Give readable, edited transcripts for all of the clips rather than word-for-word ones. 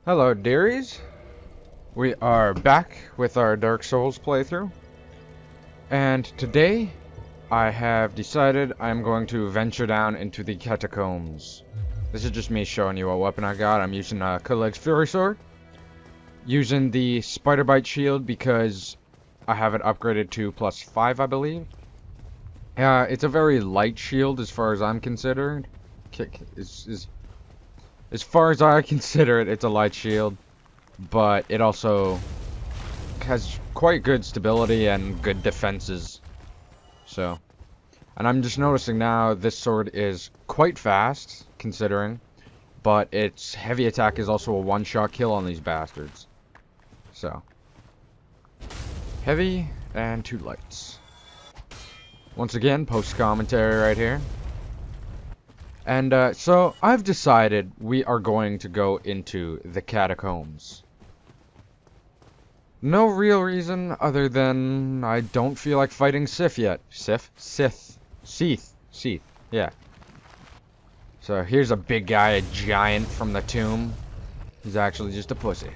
Hello, dearies. We are back with our Dark Souls playthrough. And today, I have decided I'm going to venture down into the Catacombs. This is just me showing you what weapon I got. I'm using a Catacombs Fury Sword. Using the Spider Bite Shield because I have it upgraded to +5, I believe. It's a very light shield as far as I'm considered. As far as I consider it, it's a light shield, but it also has quite good stability and good defenses. So, and I'm just noticing now this sword is quite fast, considering, but its heavy attack is also a one-shot kill on these bastards. So, heavy and 2 lights. Once again, post-commentary right here. And so I've decided we are going to go into the Catacombs. No real reason other than I don't feel like fighting Sith yet. Sith, yeah. So here's a big guy, a giant from the tomb. He's actually just a pussy.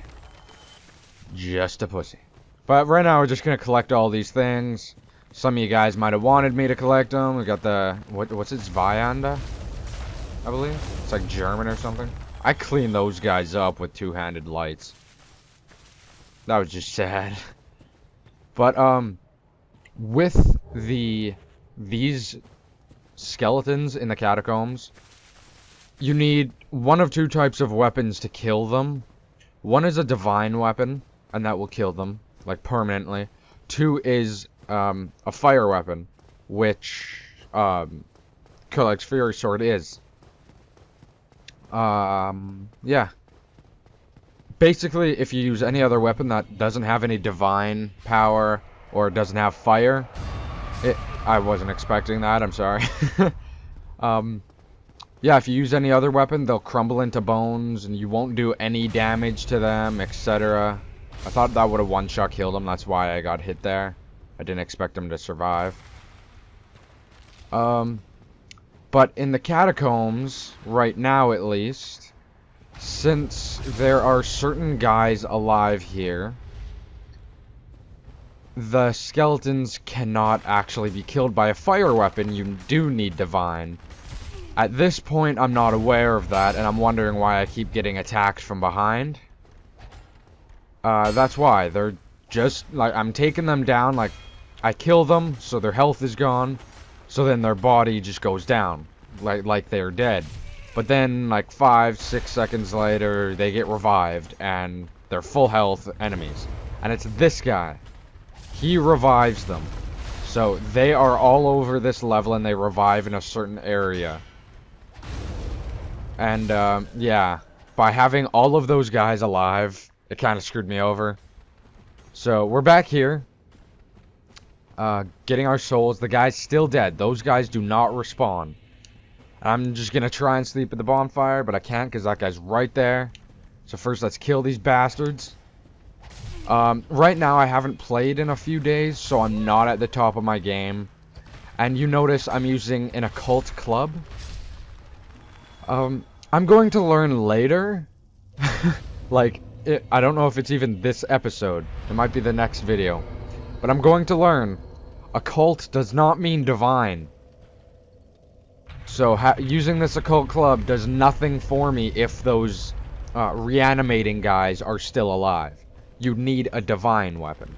Just a pussy. But right now we're just gonna collect all these things. Some of you guys might have wanted me to collect them. We got the, what's it, Zweihander? I believe. It's like German or something. I cleaned those guys up with 2-handed lights. That was just sad. But, with these skeletons in the catacombs, you need one of 2 types of weapons to kill them. One is a divine weapon, and that will kill them, like, permanently. 2 is, a fire weapon, which, Catacombs Fury Sword is. Yeah. Basically, if you use any other weapon that doesn't have any divine power or doesn't have fire, I wasn't expecting that, I'm sorry. Yeah, if you use any other weapon, they'll crumble into bones and you won't do any damage to them, etc. I thought that would have one-shot killed them, that's why I got hit there. I didn't expect them to survive. But in the catacombs, right now at least, since there are certain guys alive here, the skeletons cannot actually be killed by a fire weapon. You do need divine. At this point, I'm not aware of that, and I'm wondering why I keep getting attacked from behind. That's why. They're just, like, I'm taking them down, like, I kill them, so their health is gone. So then their body just goes down, like they're dead. But then, like 5-6 seconds later, they get revived, and they're full health enemies. And it's this guy. He revives them. So they are all over this level, and they revive in a certain area. And, yeah. By having all of those guys alive, it kind of screwed me over. So, we're back here. Getting our souls. The guy's still dead. Those guys do not respawn. I'm just gonna try and sleep at the bonfire, but I can't because that guy's right there. So first, let's kill these bastards. Right now, I haven't played in a few days, so I'm not at the top of my game. And you notice I'm using an occult club. I'm going to learn later. Like, I don't know if it's even this episode. It might be the next video. But I'm going to learn. Occult does not mean divine. So using this occult club does nothing for me if those reanimating guys are still alive. You need a divine weapon.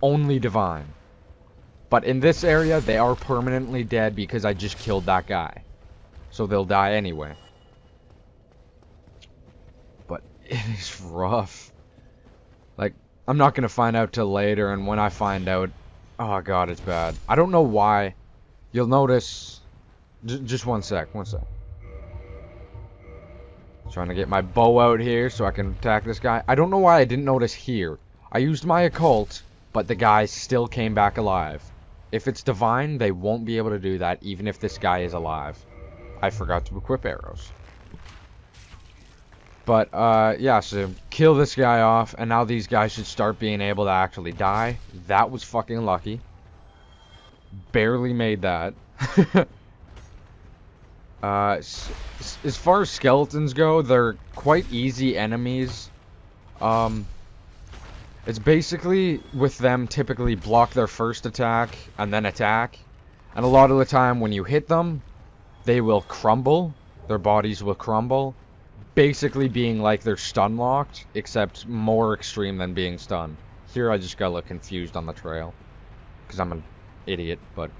Only divine. But in this area, they are permanently dead because I just killed that guy. So they'll die anyway. But it is rough. Like, I'm not going to find out till later, and when I find out, oh god, it's bad. I don't know why. You'll notice, just one sec. Trying to get my bow out here so I can attack this guy. I don't know why I didn't notice here. I used my occult, but the guy still came back alive. If it's divine, they won't be able to do that, even if this guy is alive. I forgot to equip arrows. But, yeah, so kill this guy off, and now these guys should start being able to actually die. That was fucking lucky. Barely made that. As far as skeletons go, they're quite easy enemies. It's basically, with them, typically block their first attack and then attack. And a lot of the time when you hit them, they will crumble. Their bodies will crumble. Basically being like they're stun locked, except more extreme than being stunned. Here I just got a little confused on the trail, because I'm an idiot, but...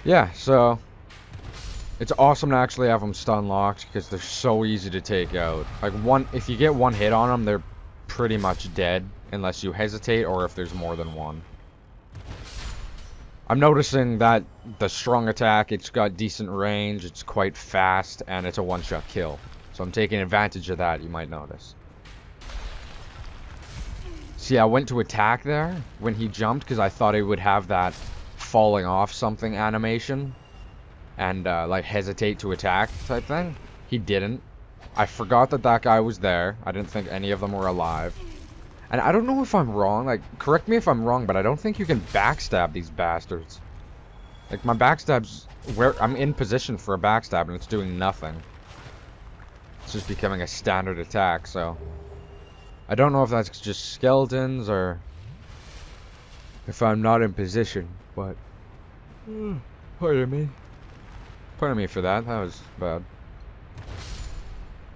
yeah, so... it's awesome to actually have them stun locked, because they're so easy to take out. Like, if you get one hit on them, they're pretty much dead, unless you hesitate, or if there's more than one. I'm noticing that the strong attack, it's got decent range, it's quite fast, and it's a one-shot kill. So I'm taking advantage of that, you might notice. See, I went to attack there when he jumped, because I thought he would have that falling off something animation. And, like, hesitate to attack type thing. He didn't. I forgot that that guy was there. I didn't think any of them were alive. And I don't know if I'm wrong. Like, correct me if I'm wrong, but I don't think you can backstab these bastards. Like, my backstab's where I'm in position for a backstab, and it's doing nothing. It's just becoming a standard attack, so... I don't know if that's just skeletons, or... if I'm not in position, but... pardon me. Pardon me for that. That was bad.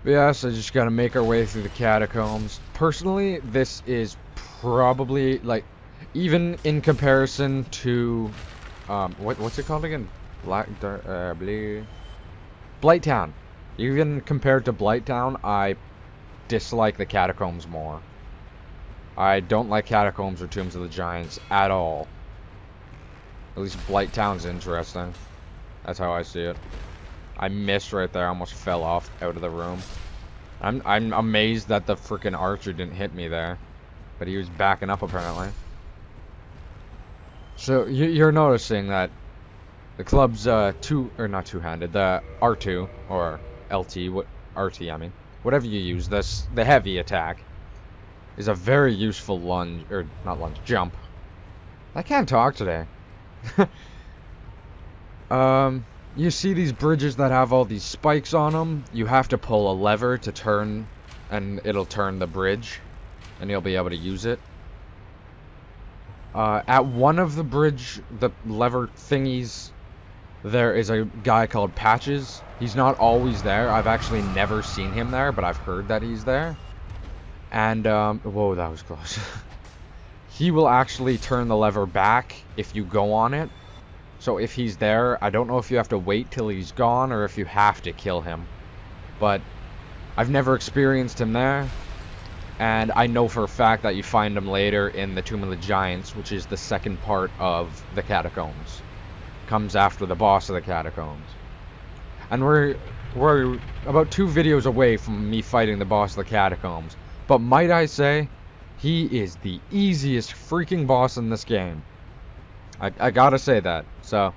But yeah, so just gotta make our way through the catacombs. Personally, this is probably, like, even in comparison to, what's it called again? Blighttown. Even compared to Blighttown, I dislike the catacombs more. I don't like catacombs or Tombs of the Giants at all. At least Blighttown's interesting. That's how I see it. I missed right there. I almost fell off out of the room. I'm amazed that the freaking archer didn't hit me there. But he was backing up apparently. So you're noticing that the club's not two-handed, the R2 or LT, RT I mean, whatever you use, the heavy attack is a very useful lunge, or not lunge, jump. I can't talk today. You see these bridges that have all these spikes on them? You have to pull a lever to turn, and it'll turn the bridge, and you'll be able to use it. At one of the lever thingies, there is a guy called Patches. He's not always there. I've actually never seen him there, but I've heard that he's there. And, whoa, that was close. He will actually turn the lever back if you go on it. So if he's there, I don't know if you have to wait till he's gone or if you have to kill him. But I've never experienced him there. And I know for a fact that you find him later in the Tomb of the Giants, which is the second part of the Catacombs. Comes after the boss of the Catacombs. And we're about 2 videos away from me fighting the boss of the Catacombs. But might I say, he is the easiest freaking boss in this game. I gotta say that. So,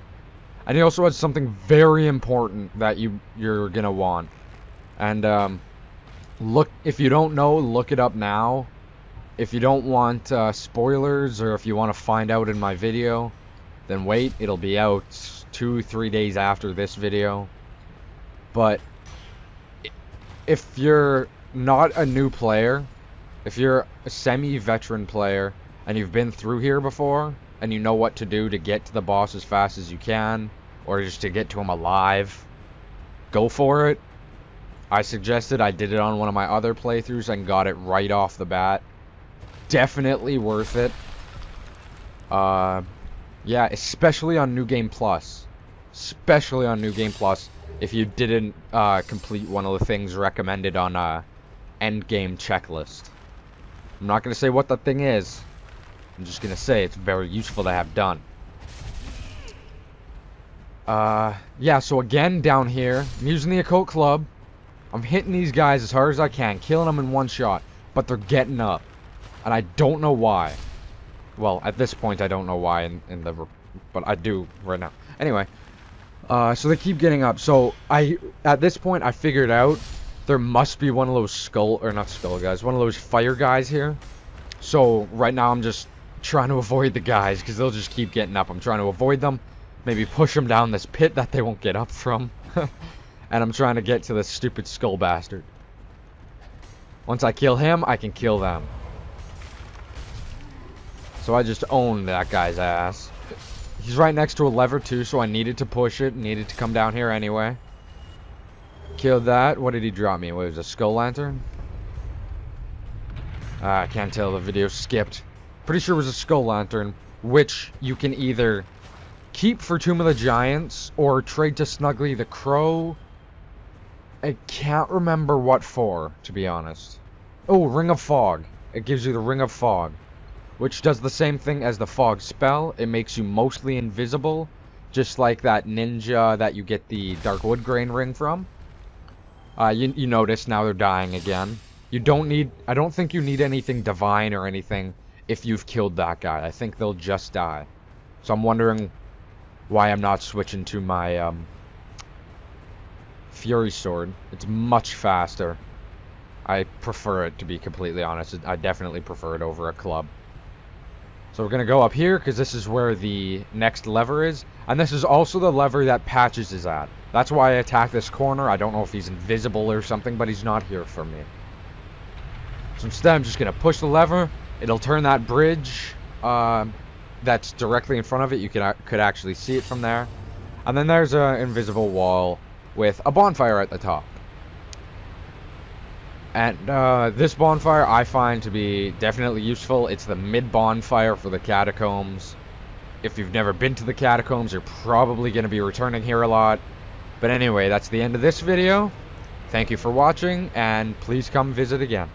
and he also has something very important that you're gonna want. And look, if you don't know, look it up now. If you don't want spoilers, or if you want to find out in my video, then wait. It'll be out 2-3 days after this video. But if you're not a new player, if you're a semi-veteran player and you've been through here before, and you know what to do to get to the boss as fast as you can, or just to get to him alive, go for it. I suggested I did it on one of my other playthroughs and got it right off the bat. Definitely worth it. Yeah, especially on New Game Plus. Especially on New Game Plus, if you didn't complete one of the things recommended on end game checklist. I'm not going to say what the thing is. I'm just going to say it's very useful to have done. Yeah, so again, down here, I'm using the Occult Club. I'm hitting these guys as hard as I can, killing them in one shot. But they're getting up. And I don't know why. Well, at this point, I don't know why, but I do right now. Anyway, so they keep getting up. So, at this point, I figured out there must be one of those one of those fire guys here. So, right now, I'm just trying to avoid the guys, because they'll just keep getting up. I'm trying to avoid them, maybe push them down this pit that they won't get up from. And I'm trying to get to this stupid skull bastard. Once I kill him, I can kill them. So I just owned that guy's ass. He's right next to a lever too, so I needed to push it. Needed to come down here anyway. Killed that. What did he drop me? What was it, a skull lantern? I can't tell. The video skipped. Pretty sure it was a skull lantern, which you can either keep for Tomb of the Giants or trade to Snuggly the Crow. I can't remember what for, to be honest. Oh, Ring of Fog. It gives you the Ring of Fog, which does the same thing as the Fog spell. It makes you mostly invisible, just like that ninja that you get the Dark Wood Grain ring from. You notice now they're dying again. You don't need, I don't think you need anything divine or anything if you've killed that guy. I think they'll just die. So I'm wondering why I'm not switching to my Fury Sword. It's much faster. I prefer it, to be completely honest. I definitely prefer it over a club. So we're going to go up here, because this is where the next lever is. And this is also the lever that Patches is at. That's why I attack this corner. I don't know if he's invisible or something, but he's not here for me. So instead, I'm just going to push the lever. It'll turn that bridge that's directly in front of it. You could actually see it from there. And then there's an invisible wall with a bonfire at the top. And this bonfire I find to be definitely useful. It's the mid-bonfire for the Catacombs. If you've never been to the Catacombs, you're probably going to be returning here a lot. But anyway, that's the end of this video. Thank you for watching, and please come visit again.